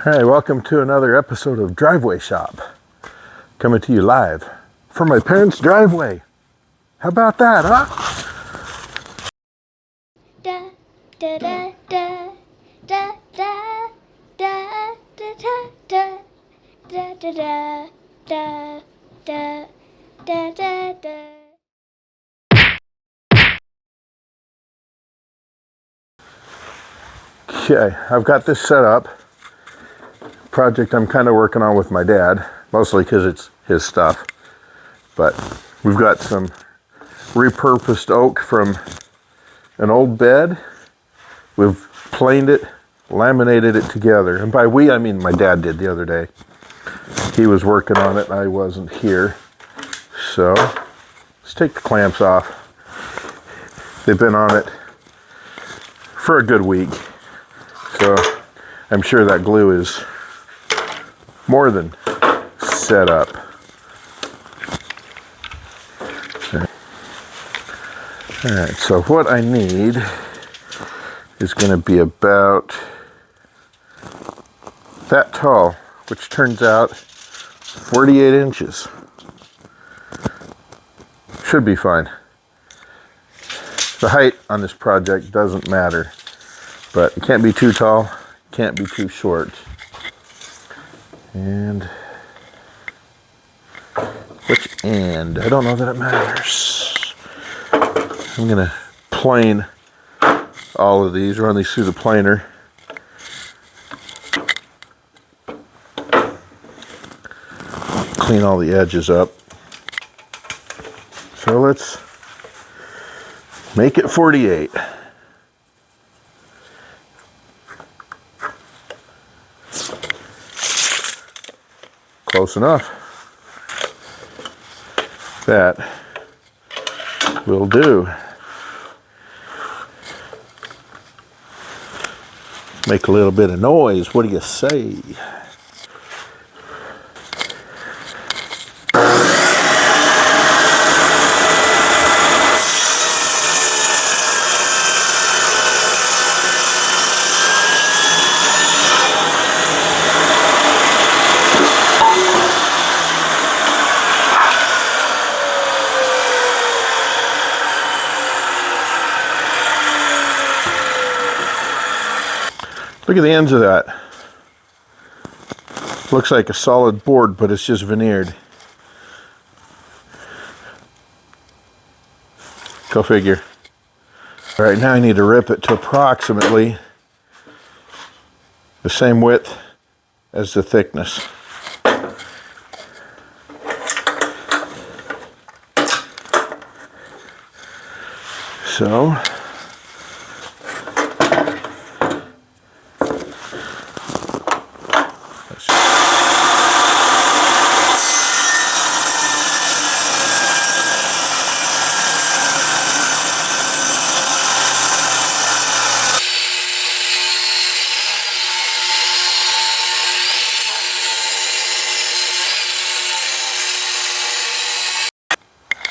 All right, welcome to another episode of Driveway Shop. Coming to you live from my parents' driveway. How about that, huh? Da da da da da da da da da da da da da da da da da. Okay, I've got this set up. Project I'm kind of working on with my dad, mostly because it's his stuff. But we've got some repurposed oak from an old bed. We've planed it, laminated it together. And by we, I mean my dad did the other day. He was working on it, I wasn't here. So, let's take the clamps off. They've been on it for a good week. So, I'm sure that glue is more than set up. Alright, so what I need is going to be about that tall, which turns out 48 inches. Should be fine. The height on this project doesn't matter, but it can't be too tall, can't be too short. And which end? I don't know that it matters. I'm gonna plane all of these, run these through the planer. Clean all the edges up. So let's make it 48. Close enough. That will do. Make a little bit of noise. What do you say? Look at the ends of that. Looks like a solid board, but it's just veneered. Go figure. All right, now I need to rip it to approximately the same width as the thickness. So,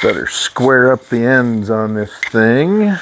better square up the ends on this thing.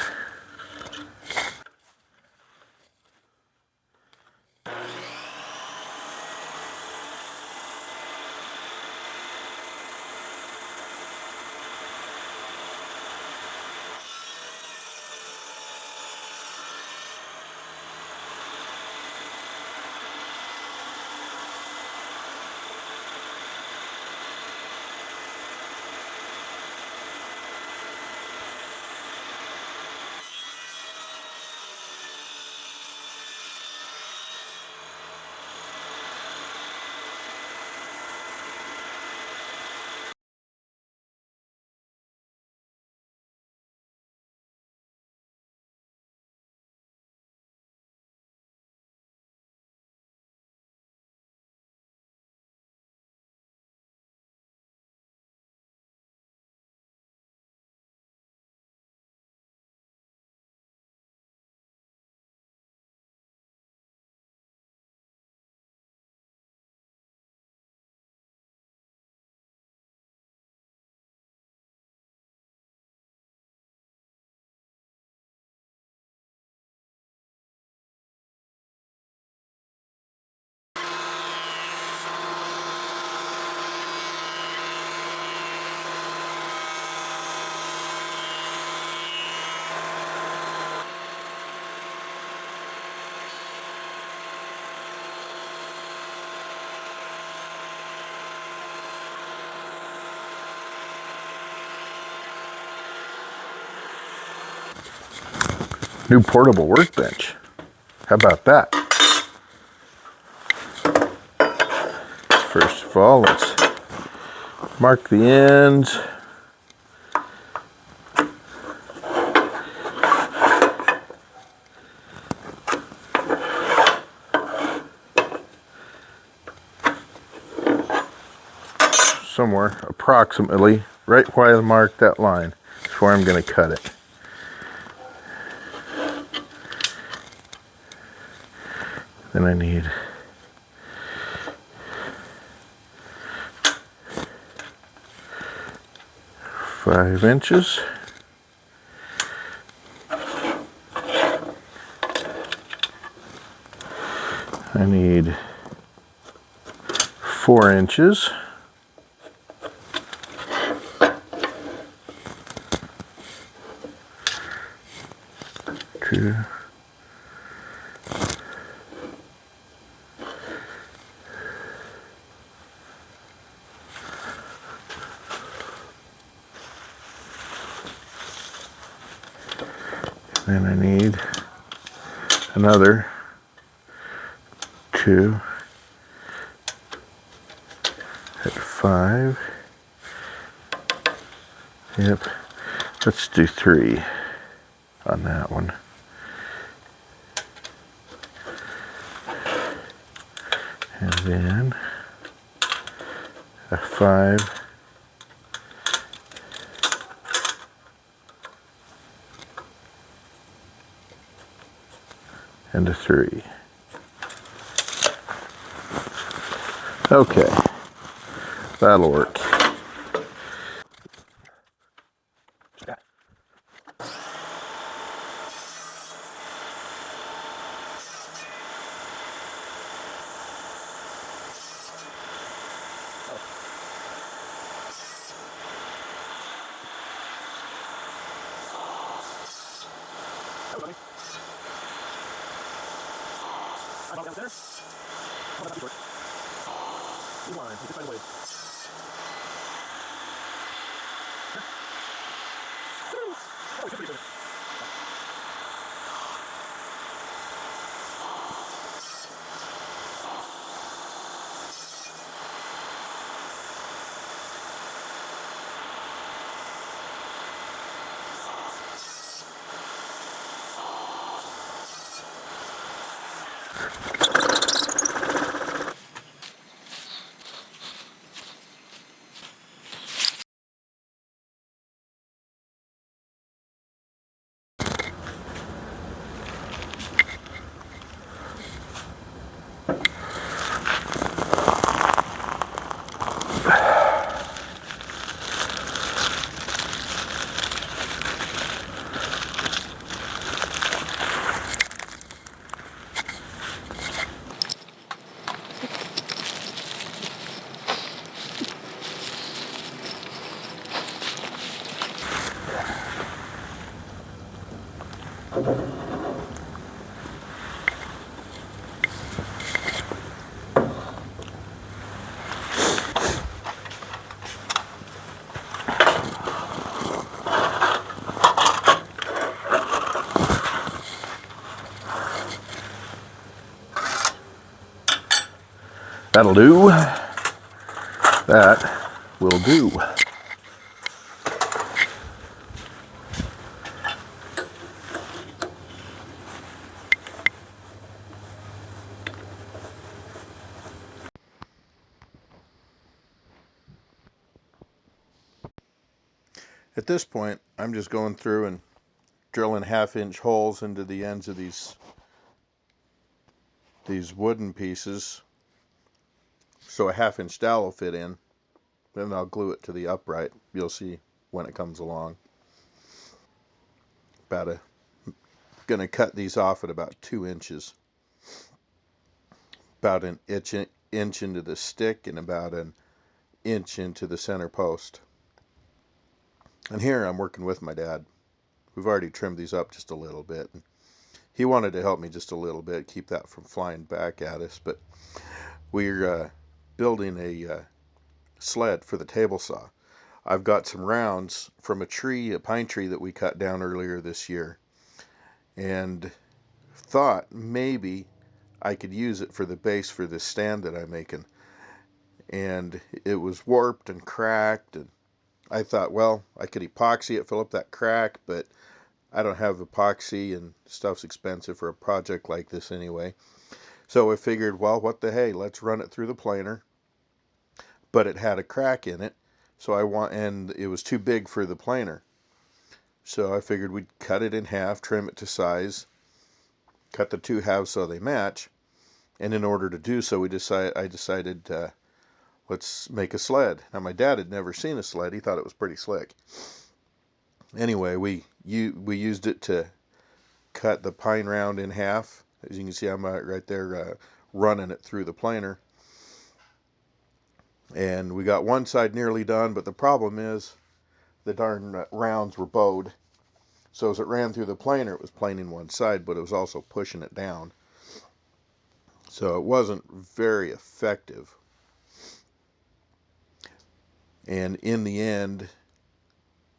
New portable workbench. How about that? First of all, let's mark the ends. Somewhere approximately right where I marked that line is where I'm going to cut it. Then I need 5 inches. I need 4 inches. Two. Then I need another 2 at 5. Yep. Let's do 3 on that one. And then a 5 and a 3. Okay, that'll work. That'll do. That will do. At this point, I'm just going through and drilling 1/2-inch holes into the ends of these wooden pieces so a 1/2-inch dowel will fit in. Then I'll glue it to the upright. You'll see when it comes along. Gonna cut these off at about 2 inches. About an inch into the stick and about an inch into the center post. And here I'm working with my dad. We've already trimmed these up just a little bit. He wanted to help me just a little bit, keep that from flying back at us, but we're building a sled for the table saw. I've got some rounds from a pine tree that we cut down earlier this year. and thought maybe I could use it for the base for this stand that I'm making. And it was warped and cracked, and I thought, well, I could epoxy it, fill up that crack, but I don't have epoxy, and stuff's expensive for a project like this anyway. So I figured, well, what the hey, let's run it through the planer. But it had a crack in it, and it was too big for the planer. So I figured we'd cut it in half, trim it to size, cut the two halves so they match. And in order to do so, I decided let's make a sled. Now my dad had never seen a sled; he thought it was pretty slick. Anyway, we used it to cut the pine round in half. As you can see, I'm right there running it through the planer. And we got one side nearly done, but the problem is the darn rounds were bowed. So as it ran through the planer, it was planing one side, but it was also pushing it down. So it wasn't very effective. And in the end,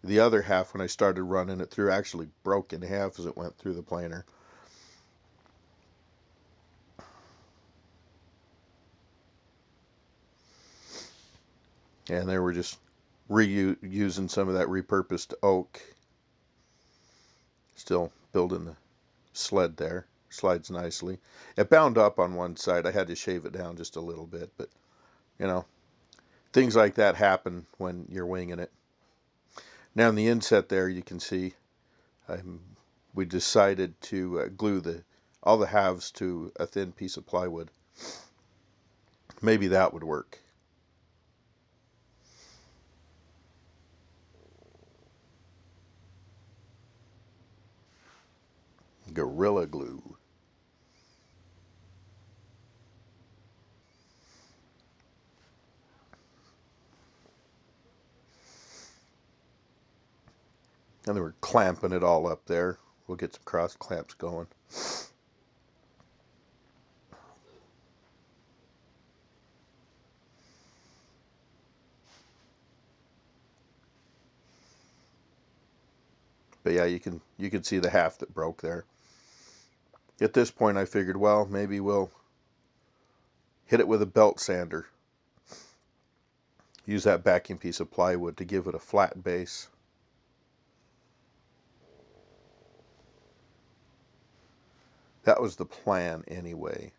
the other half, when I started running it through, actually broke in half as it went through the planer. And they were just reusing some of that repurposed oak. Still building the sled there. Slides nicely. It bound up on one side. I had to shave it down just a little bit, but you know, things like that happen when you're winging it. Now in the inset there, you can see we decided to glue all the halves to a thin piece of plywood. Maybe that would work. Gorilla glue. And they were clamping it all up there. We'll get some cross clamps going. But yeah, you can see the half that broke there. At this point, I figured, well, maybe we'll hit it with a belt sander. Use that backing piece of plywood to give it a flat base. That was the plan anyway.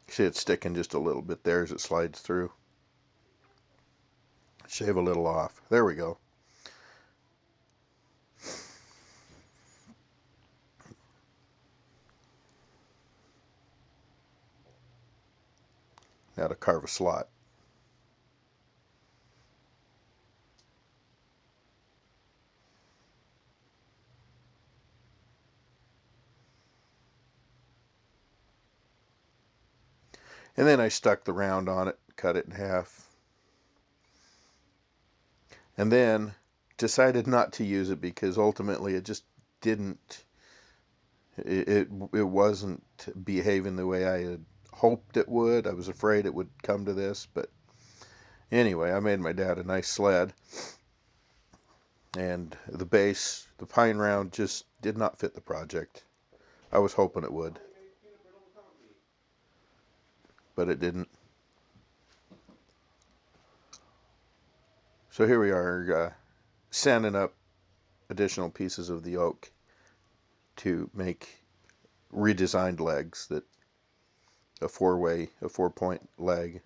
See it sticking just a little bit there as it slides through. Shave a little off. There we go. Now to carve a slot. And then I stuck the round on it, cut it in half. And then decided not to use it because ultimately it just didn't, it wasn't behaving the way I had hoped it would. I was afraid it would come to this, but anyway, I made my dad a nice sled. And the base, the pine round, just did not fit the project. I was hoping it would, but it didn't. So here we are, sanding up additional pieces of the oak to make redesigned legs, that a 4-point leg.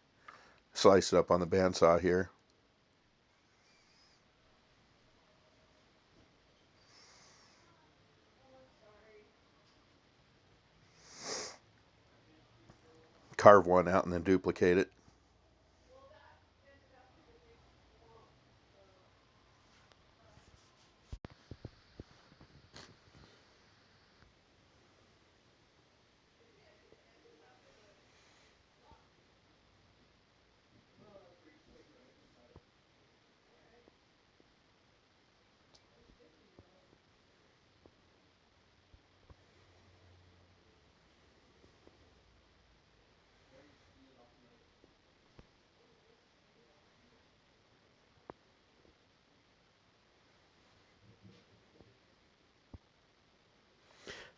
Slice it up on the bandsaw here. Carve one out and then duplicate it.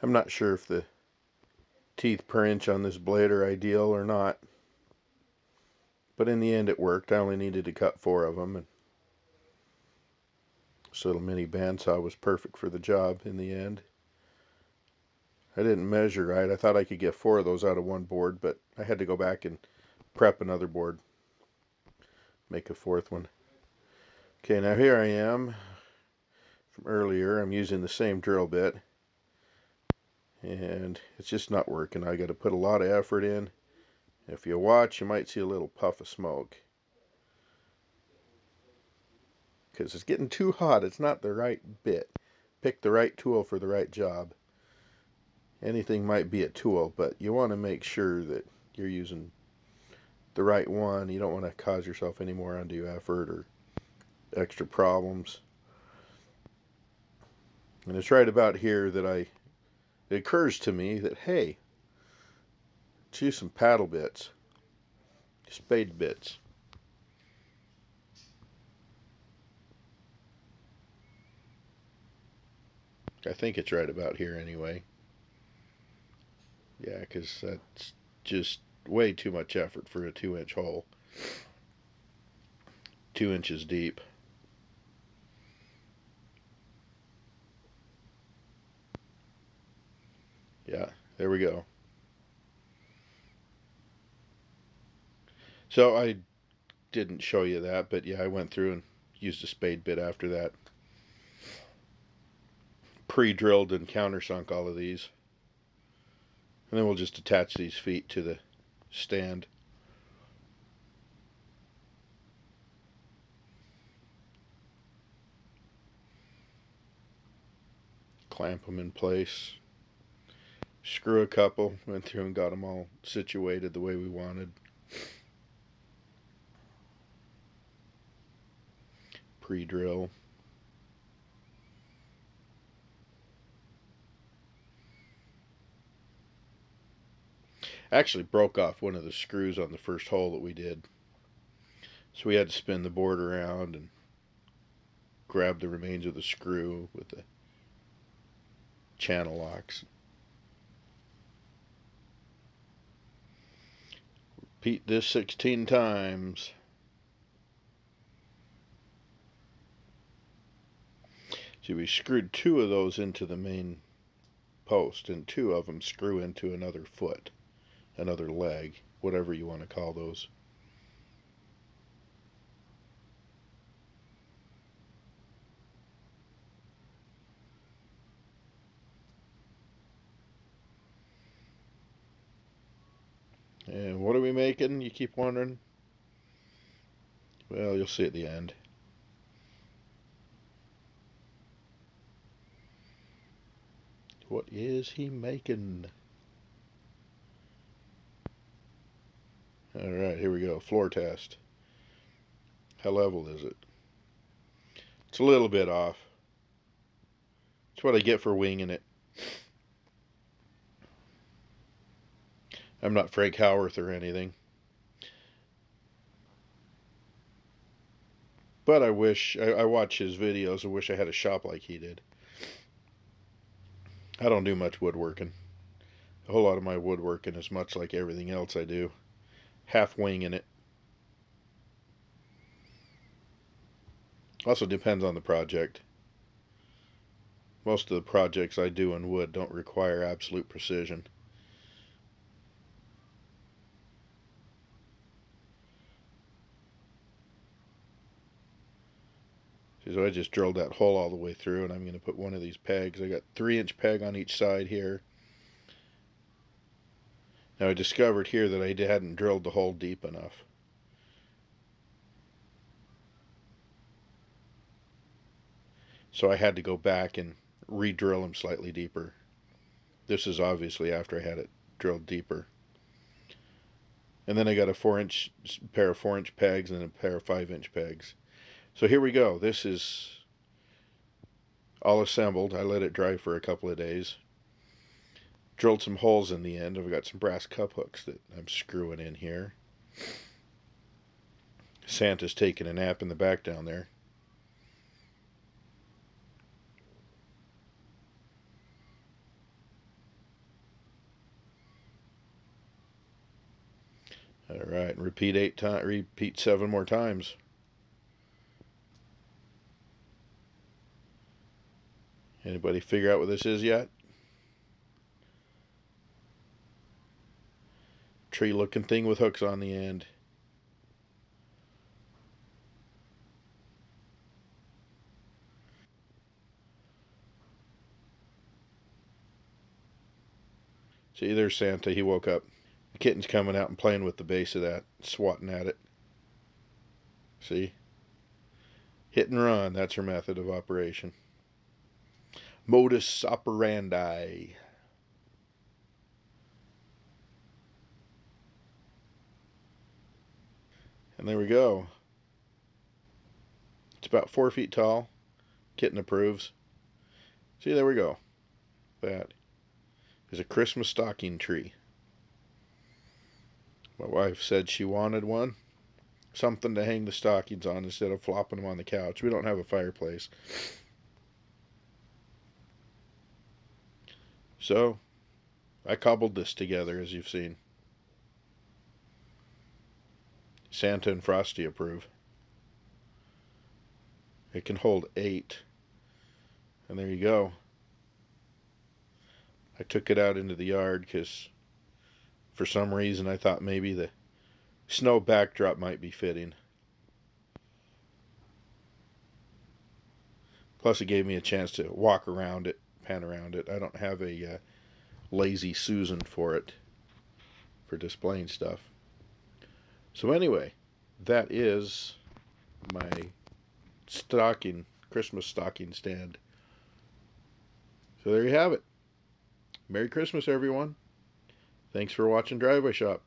I'm not sure if the teeth per inch on this blade are ideal or not, but in the end it worked. I only needed to cut 4 of them, and this little mini bandsaw was perfect for the job in the end. I didn't measure right. I thought I could get 4 of those out of one board, but I had to go back and prep another board, make a 4th one. Okay, now here I am from earlier. I'm using the same drill bit, and it's just not working. I got to put a lot of effort in. If you watch, you might see a little puff of smoke, because it's getting too hot. It's not the right bit. Pick the right tool for the right job. Anything might be a tool, but you want to make sure that you're using the right one. You don't want to cause yourself any more undue effort or extra problems. And it's right about here that it occurs to me that, hey, let's use some paddle bits, spade bits. I think it's right about here anyway. Yeah, because that's just way too much effort for a 2-inch hole. 2 inches deep. Yeah, there we go. So I didn't show you that, but yeah, I went through and used a spade bit after that. Pre-drilled and countersunk all of these. And then we'll just attach these feet to the stand. Clamp them in place. Screw a couple. Went through and got them all situated the way we wanted. Pre-drill. Actually broke off one of the screws on the first hole that we did. So we had to spin the board around and grab the remains of the screw with the channel locks. Repeat this 16 times. See, we screwed 2 of those into the main post, and 2 of them screw into another foot, another leg, whatever you want to call those. And what are we making? You keep wondering? Well, you'll see at the end. What is he making? Alright, here we go. Floor test. How level is it? It's a little bit off. It's what I get for winging it. I'm not Frank Howarth or anything. But I wish, I watch his videos. I wish I had a shop like he did. I don't do much woodworking. A whole lot of my woodworking is much like everything else I do. Half winging it. Also depends on the project. Most of the projects I do in wood don't require absolute precision. So I just drilled that hole all the way through, and I'm going to put one of these pegs. I got 3-inch peg on each side here. Now I discovered here that I hadn't drilled the hole deep enough. So I had to go back and re-drill them slightly deeper. This is obviously after I had it drilled deeper. And then I got a pair of 4-inch pegs and a pair of 5-inch pegs. So here we go. This is all assembled. I let it dry for a couple of days. Drilled some holes in the end. I've got some brass cup hooks that I'm screwing in here. Santa's taking a nap in the back down there. All right, repeat 8 times. Repeat 7 more times. Anybody figure out what this is yet? Tree-looking thing with hooks on the end. See, there's Santa. He woke up. The kitten's coming out and playing with the base of that, swatting at it. See? Hit and run. That's her method of operation. Modus operandi. And there we go. It's about 4 feet tall. Kitten approves. See, there we go. That is a Christmas stocking tree. My wife said she wanted one. Something to hang the stockings on instead of flopping them on the couch. We don't have a fireplace. So, I cobbled this together, as you've seen. Santa and Frosty approve. It can hold 8. And there you go. I took it out into the yard because for some reason I thought maybe the snow backdrop might be fitting. Plus it gave me a chance to walk around it, pan around it. I don't have a lazy Susan for it, for displaying stuff. So anyway, that is my Christmas stocking stand. So there you have it. Merry Christmas, everyone. Thanks for watching Driveway Shop.